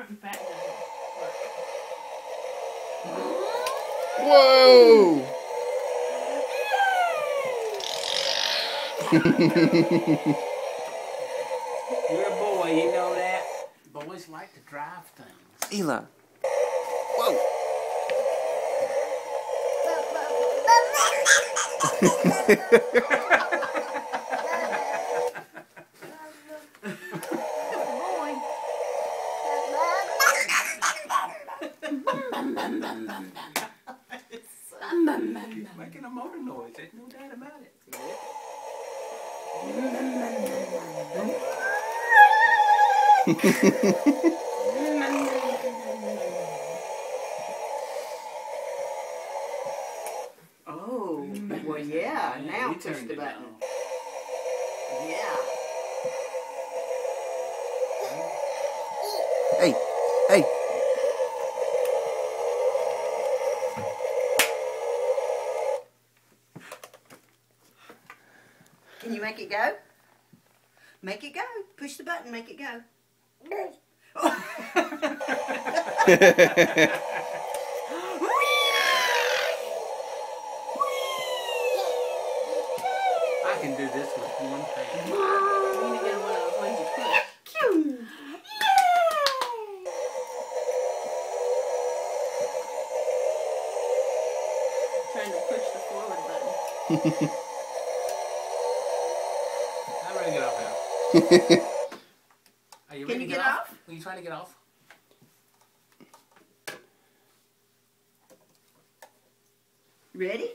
front and back doesn't work. Whoa! You're a boy, you know that. Boys like to drive things. Eli. Whoa! He's making a motor noise. There's no doubt about it. Oh, well, yeah. Now you push turned the it button. on. Yeah. Hey, hey. Can you make it go? Make it go. Push the button, make it go. I can do this with one hand. You need to get one of those ones you push. Trying to push the forward button. I'm ready to get off now. Are you Can ready you to get off? Are you trying to get off? Ready?